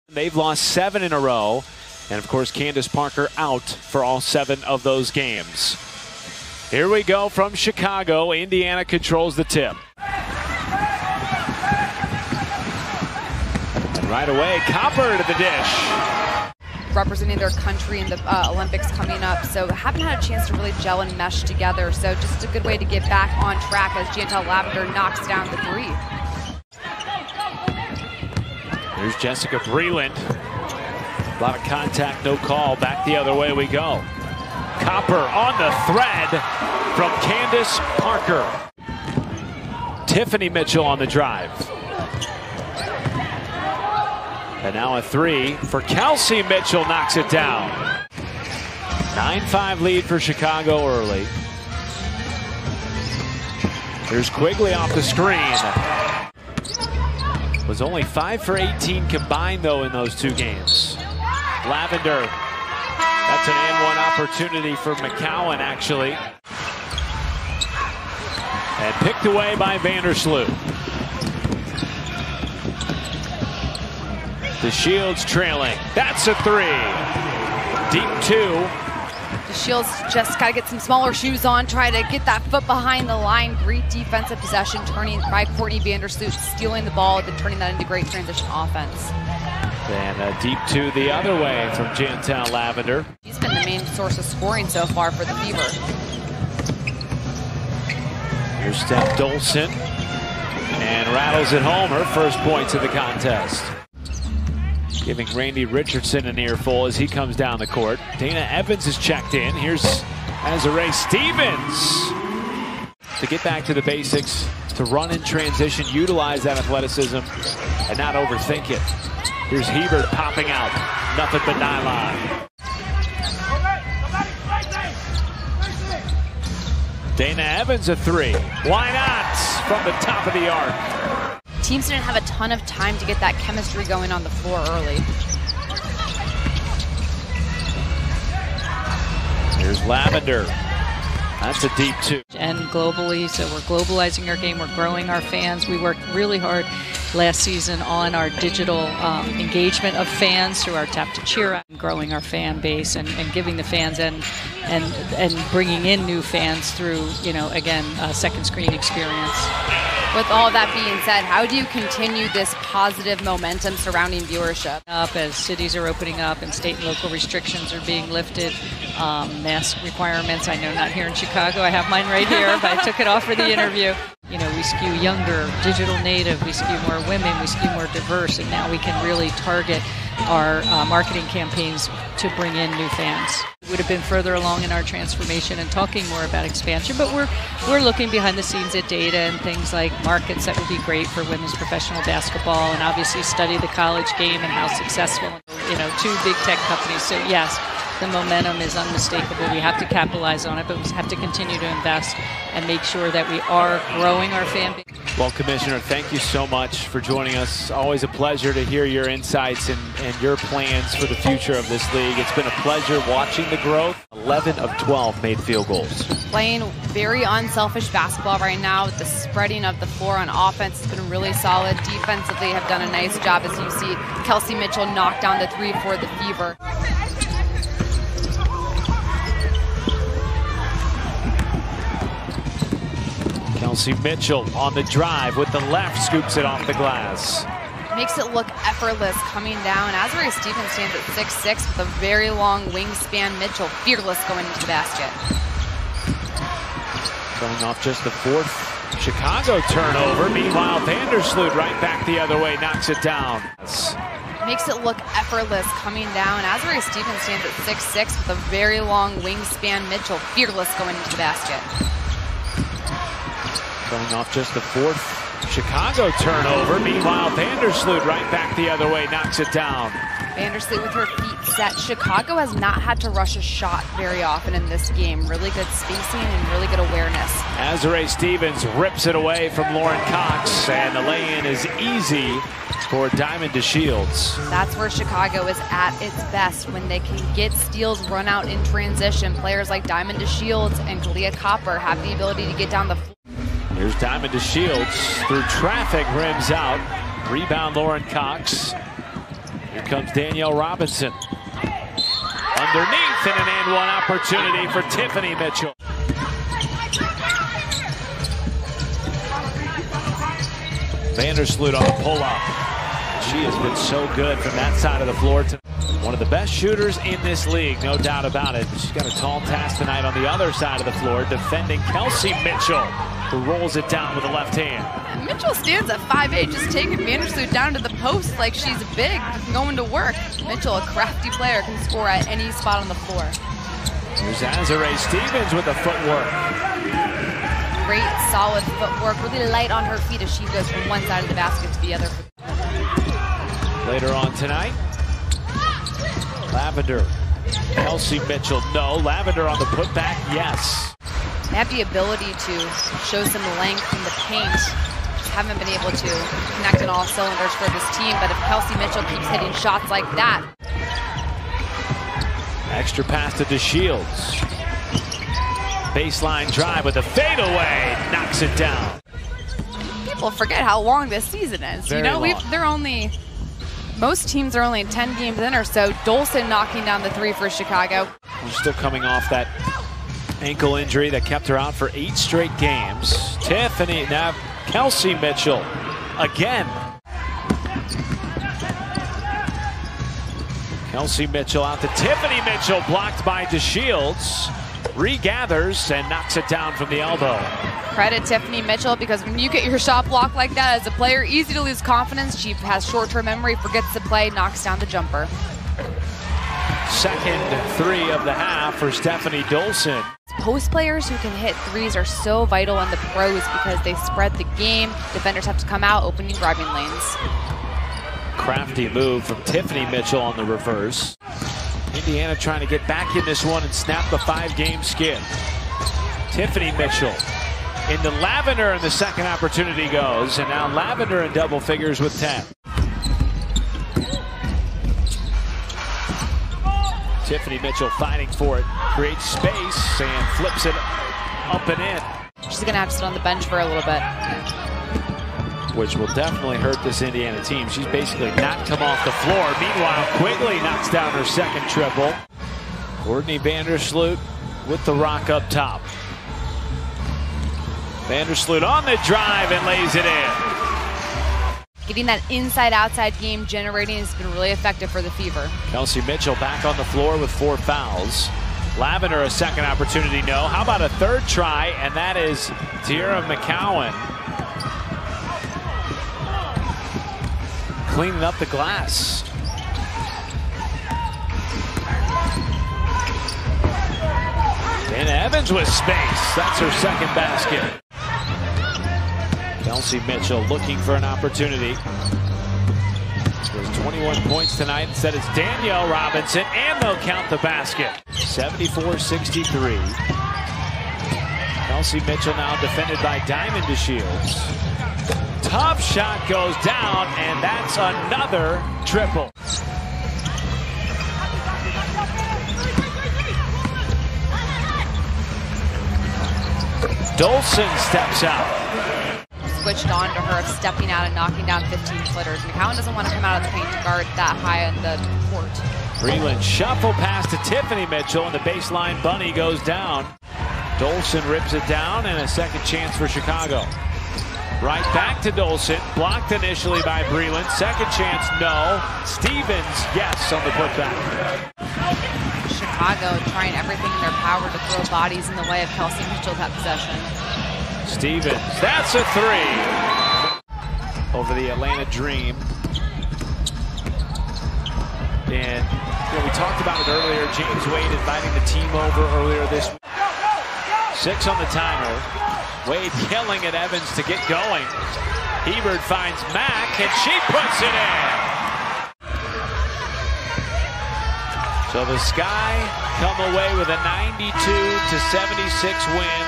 They've lost 7 in a row. And of course, Candace Parker out for all 7 of those games. Here we go from Chicago. Indiana controls the tip. And right away, Copper to the dish. Representing their country in the Olympics coming up, so haven't had a chance to really gel and mesh together. So just a good way to get back on track as Jantel Lavender knocks down the 3. Here's Jessica Breland. A lot of contact, no call. Back the other way we go. Copper on the thread from Candace Parker. Tiffany Mitchell on the drive. And now a 3 for Kelsey Mitchell, knocks it down. 9-5 lead for Chicago early. Here's Quigley off the screen. Was only 5 for 18 combined though in those 2 games. Lavender, that's an and one opportunity for McCowan actually. And picked away by Vandersloot. DeShields trailing, that's a 3. Deep 2. DeShields just got to get some smaller shoes on, try to get that foot behind the line. Great defensive possession, turning by Courtney Vandersloot, stealing the ball, then turning that into great transition offense. And a deep 2 the other way from Jantel Lavender. She's been the main source of scoring so far for the Fever. Here's Steph Dolson. And rattles it home, her first points of the contest. Giving Randy Richardson an earful as he comes down the court. Dana Evans is checked in. Here's Azuree Stevens. To get back to the basics, to run in transition, utilize that athleticism, and not overthink it. Here's Hebert popping out. Nothing but nylon. Dana Evans a 3. Why not? From the top of the arc. Teams didn't have a ton of time to get that chemistry going on the floor early. Here's Lavender. That's a deep 2. And globally, so we're globalizing our game, we're growing our fans. We worked really hard last season on our digital engagement of fans through our Tap to Cheer, growing our fan base and giving the fans and bringing in new fans through, you know, again, a second screen experience. With all that being said, how do you continue this positive momentum surrounding viewership? Up as cities are opening up and state and local restrictions are being lifted, mask requirements. I know not here in Chicago. I have mine right here, but I took it off for the interview. You know, we skew younger, digital native, we skew more women, we skew more diverse, and now we can really target our marketing campaigns to bring in new fans. We would have been further along in our transformation and talking more about expansion, but we're looking behind the scenes at data and things like markets that would be great for women's professional basketball, and obviously study the college game and how successful, you know, 2 big tech companies. So yes, the momentum is unmistakable. We have to capitalize on it, but we have to continue to invest and make sure that we are growing our fan base. Well, Commissioner, thank you so much for joining us. Always a pleasure to hear your insights and your plans for the future of this league. It's been a pleasure watching the growth. 11 of 12 made field goals. Playing very unselfish basketball right now. The spreading of the floor on offense has been really solid. Defensively have done a nice job, as you see Kelsey Mitchell knock down the 3 for the Fever. Kelsey Mitchell on the drive with the left, scoops it off the glass. Makes it look effortless coming down. Azuree Stevens stands at 6'6" with a very long wingspan. Mitchell fearless going into the basket. Coming off just the 4th Chicago turnover. Meanwhile, Vandersloot right back the other way, knocks it down. Makes it look effortless coming down. Azuree Stevens stands at 6'6" with a very long wingspan. Mitchell fearless going into the basket. Coming off just the 4th Chicago turnover. Meanwhile, Vandersloot right back the other way, knocks it down. Vandersloot with her feet set. Chicago has not had to rush a shot very often in this game. Really good spacing and really good awareness. Azuree Stevens rips it away from Lauren Cox, and the lay-in is easy for Diamond DeShields. That's where Chicago is at its best, when they can get steals run out in transition. Players like Diamond DeShields and Kalia Copper have the ability to get down the floor. Here's Diamond DeShields through traffic, rims out. Rebound Lauren Cox. Here comes Danielle Robinson. Underneath, and an and one opportunity for Tiffany Mitchell. Vandersloot on the pull-up. She has been so good from that side of the floor. One of the best shooters in this league, no doubt about it. She's got a tall task tonight on the other side of the floor, defending Kelsey Mitchell, who rolls it down with the left hand. Mitchell stands at 5'8", just taking Vandersloot down to the post like she's big, going to work. Mitchell, a crafty player, can score at any spot on the floor. Here's Azare Stevens with the footwork. Great, solid footwork, really light on her feet as she goes from one side of the basket to the other. Later on tonight, Lavender. Kelsey Mitchell, no. Lavender on the putback, yes. They have the ability to show some length in the paint. Just haven't been able to connect on all cylinders for this team, but if Kelsey Mitchell keeps hitting shots like that. Extra pass to DeShields. Baseline drive with a fadeaway, knocks it down. People forget how long this season is. Very you know, long. Most teams are only 10 games in or so. Dolson knocking down the three for Chicago. We're still coming off that ankle injury that kept her out for 8 straight games. Tiffany, now Kelsey Mitchell again. Kelsey Mitchell out to Tiffany Mitchell, blocked by DeShields. Regathers and knocks it down from the elbow. Credit Tiffany Mitchell, because when you get your shot blocked like that as a player, easy to lose confidence. She has short-term memory, forgets to play, knocks down the jumper. Second three of the half for Stephanie Dolson. Post players who can hit threes are so vital in the pros because they spread the game. Defenders have to come out, opening driving lanes. Crafty move from Tiffany Mitchell on the reverse. Indiana trying to get back in this one and snap the 5-game skid. Tiffany Mitchell into Lavender, and the second opportunity goes. And now Lavender in double figures with 10. Tiffany Mitchell fighting for it, creates space and flips it up and in. She's going to have to sit on the bench for a little bit, which will definitely hurt this Indiana team. She's basically not come off the floor. Meanwhile, Quigley knocks down her second triple. Courtney Vandersloot with the rock up top. Vandersloot on the drive and lays it in. Getting that inside-outside game generating has been really effective for the Fever. Kelsey Mitchell back on the floor with 4 fouls. Lavender a second opportunity, no. How about a third try? And that is Tierra McCowan cleaning up the glass. And Evans with space. That's her second basket. Kelsey Mitchell looking for an opportunity. Scores 21 points tonight. Instead it's Danielle Robinson, and they'll count the basket. 74-63. Kelsey Mitchell now defended by Diamond DeShields. Tough shot goes down, and that's another triple. Dolson steps out. Switched on to her of stepping out and knocking down 15-footers. McCowan doesn't want to come out of the paint to guard that high on the court. Breland shuffle pass to Tiffany Mitchell, and the baseline bunny goes down. Dolson rips it down, and a second chance for Chicago. Right back to Dolson, blocked initially by Breland. Second chance, no. Stevens, yes, on the putback. Chicago trying everything in their power to throw bodies in the way of Kelsey Mitchell that possession. Stevens, that's a 3 over the Atlanta Dream. And we talked about it earlier. James Wade inviting the team over earlier this week. 6 on the timer. Wade yelling at Evans to get going. Hebert finds Mack, and she puts it in. So the Sky come away with a 92-76 win